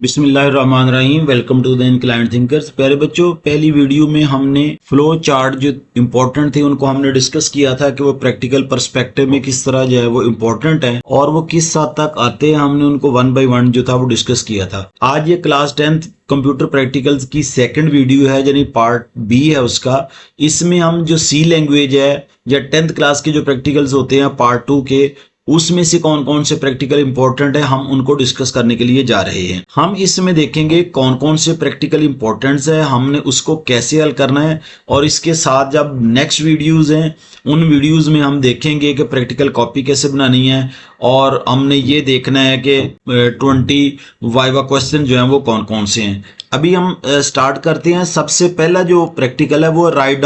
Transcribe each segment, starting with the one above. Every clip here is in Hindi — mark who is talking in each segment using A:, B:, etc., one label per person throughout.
A: बिस्मिल्लाहिर्रहमानिर्रहीम। Welcome to the inclined thinkers. प्यारे बच्चों, पहली वीडियो में हमने फ्लो चार्ट जो इम्पोर्टेंट थे उनको हमने डिस्कस किया था कि वो प्रैक्टिकल पर्सपेक्टिव में किस तरह जो है वो इम्पोर्टेंट है और वो किस हद तक आते हैं। हमने उनको 1 बाय 1 जो था वो डिस्कस किया था। आज ये क्लास 10th कंप्यूटर प्रैक्टिकल्स की सेकंड वीडियो है, यानी पार्ट बी है उसका। इसमें हम जो सी लैंग्वेज है या 10th क्लास के जो प्रैक्टिकल्स होते हैं पार्ट 2 के, उसमें से कौन कौन से प्रैक्टिकल इंपॉर्टेंट है हम उनको डिस्कस करने के लिए जा रहे हैं। हम इसमें देखेंगे कौन कौन से प्रैक्टिकल इंपॉर्टेंट्स है, हमने उसको कैसे हल करना है, और इसके साथ जब नेक्स्ट वीडियोस हैं उन वीडियोस में हम देखेंगे कि प्रैक्टिकल कॉपी कैसे बनानी है, और हमने ये देखना है कि 20 वाइवा क्वेश्चन जो हैं वो कौन कौन से हैं। अभी हम स्टार्ट करते हैं। सबसे पहला जो प्रैक्टिकल है वो write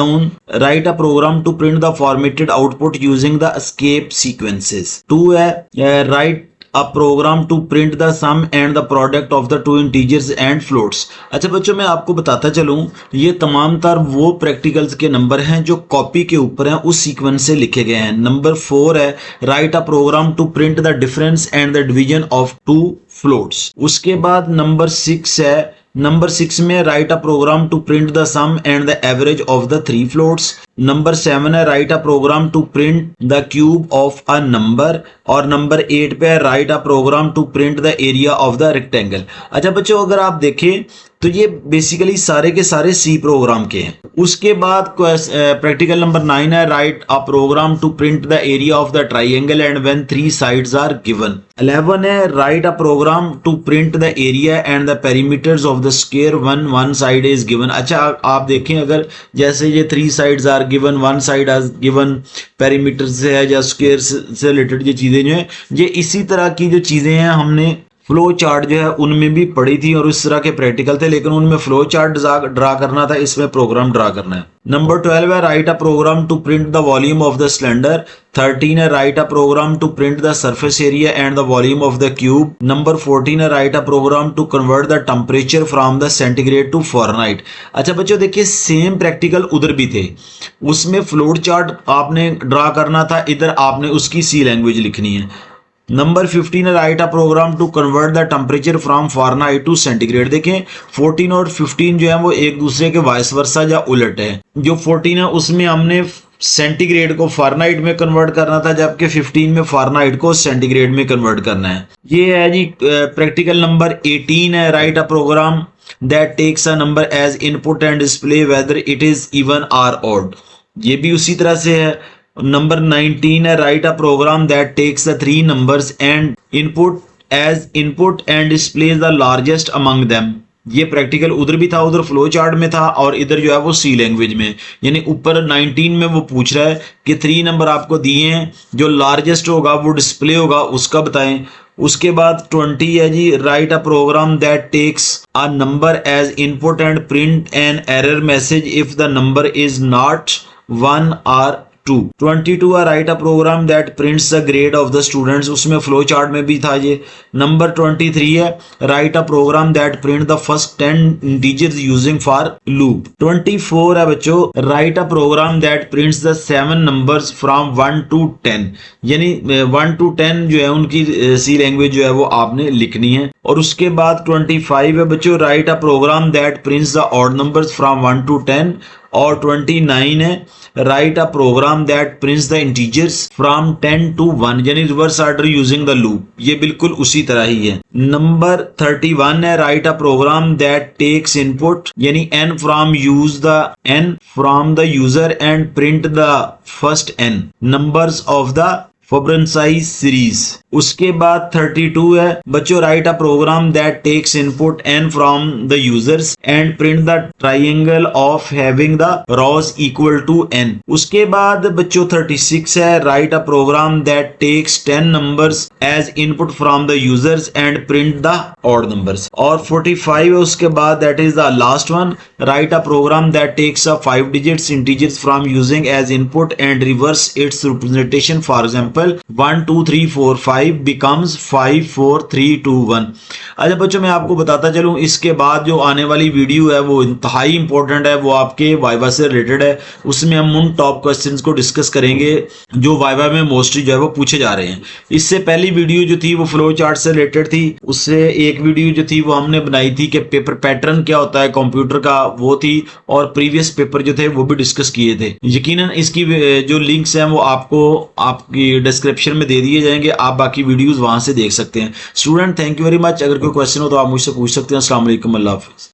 A: a program to print the formatted output using the escape sequences. 2 है write a program to print the sum and the product of the two integers and floats. अच्छा बच्चों, मैं आपको बताता चलूं, ये तमाम तर वो प्रैक्टिकल्स के नंबर हैं जो कॉपी के ऊपर हैं, उस सीक्वेंस से लिखे गए हैं। नंबर 4 है write a program to print the difference and the division of 2 floats. उसके बाद नंबर 6 है, नंबर 6 में write a program to print the sum and the average of the 3 floats. Number 7 है write a program to print the cube of a number. और नंबर 8 पे write a program to print the area of the rectangle. अच्छा बच्चों, अगर आप देखें तो ये बेसिकली सारे के सारे सी प्रोग्राम के हैं। उसके बाद प्रैक्टिकल नंबर 9 है write a program to print the area of the triangle and when 3 sides are given. 11 है write a program to print the area and the perimeters of the square when one side is given. अच्छा आप देखें, अगर जैसे ये 3 sides are given, 1 side are given, perimeter से है या स्क्वायर से रिलेटेड जो चीजें जो है, ये इसी तरह की जो चीजें हैं हमने फ्लो चार्ट जो है उनमें भी पढ़ी थी और इस तरह के प्रैक्टिकल थे, लेकिन उनमें फ्लो चार्ट ड्रा करना था, इसमें प्रोग्राम ड्रा करना है। नंबर 12 है write a program to print the volume of the cylinder. 13 है write a program to print the surface area and the volume of the cube. Number 14 है write a program to convert the temperature from the centigrade to Fahrenheit. अच्छा बच्चों देखिए, सेम प्रैक्टिकल उधर भी थे, उसमें फ्लोट चार्ट आपने ड्रा करना था, इधर आपने उसकी सी लैंग्वेज लिखनी है। नंबर 15 है write a program to convert the temperature from Fahrenheit to centigrade. देखें 14 और 15 जो है वो एक दूसरे के वाइस वर्सा या उलट है। जो 14 है उसमें हमने सेंटीग्रेड को फ़ारेनहाइट में कन्वर्ट करना था, जबकि 15 में फ़ारेनहाइट को सेंटीग्रेड में कन्वर्ट करना है। ये है जी प्रैक्टिकल नंबर 18 है write a program that takes a number as input and display whether it is even or odd. ये भी उसी तरह से है। नंबर 19 है write a program that takes the 3 numbers and input and displays the largest among them. ये प्रैक्टिकल उधर भी था, उधर फ्लो चार्ट में था और इधर जो है वो सी लैंग्वेज में। यानी ऊपर 19 में वो पूछ रहा है कि 3 नंबर आपको दिए हैं, जो लार्जेस्ट होगा वो डिस्प्ले होगा उसका बताएं। उसके बाद 20 है जी write a program that takes a number as input and print an error message if the number is not 1 और 2। 22 है write a program that prints the grade of the students, उसमें फ्लो चार्ट में भी था ये। नंबर 23 है write a program that print the first 10 integers using for loop. 24 है बच्चों write a program that prints the 7 numbers from 1 to 10। यानी 1 to 10 जो है उनकी सी लैंग्वेज जो है वो आपने लिखनी है। और उसके बाद 25 है बच्चों write a program that prints the odd numbers from 1 to 10। और 29 है write a program that prints the integers from 10 to 1, यानी reverse order using the loop. ये बिल्कुल उसी तरह ही है। नंबर 31 है write a program that takes input यानी n from the user and print the first n numbers of the Fibonacci series. उसके बाद 32 है बच्चों write a program that takes input n from the users and print the triangle of having the rows equal to n। उसके बाद बच्चों 36 है write a program that takes 10 numbers as input from the users and print the odd numbers. और 45 है उसके बाद that is the last one write a program that takes a 5 digits integers from using as input and reverse it's representation. For example example 1 2 3 4 5 becomes 5 4 3 2 1। अच्छा बच्चों मैं आपको बताता चलूं, इसके बाद जो आने वाली वीडियो है वो इंतहाई इंपॉर्टेंट है, वो आपके वाइवा से रिलेटेड है। उसमें हम उन टॉप क्वेश्चंस को डिस्कस करेंगे जो वाइवा में मोस्टली जो है वो पूछे जा रहे हैं। इससे पहली वीडियो जो थी वो फ्लो चार्ट से रिलेटेड थी, उससे एक वीडियो जो थी वो हमने बनाई थी कि पेपर पैटर्न क्या होता है कंप्यूटर का, वो थी, और प्रीवियस पेपर जो थे वो भी डिस्कस किए थे। यकीनन इसकी जो लिंक्स हैं वो आपको आपकी डिस्क्रिप्शन में दे दिए जाएंगे, आप बाकी वीडियोस वहां से देख सकते हैं। Student thank you very much. अगर कोई क्वेश्चन हो तो आप मुझसे पूछ सकते हैं। अस्सलाम वालेकुम, अल्लाह हाफिज़।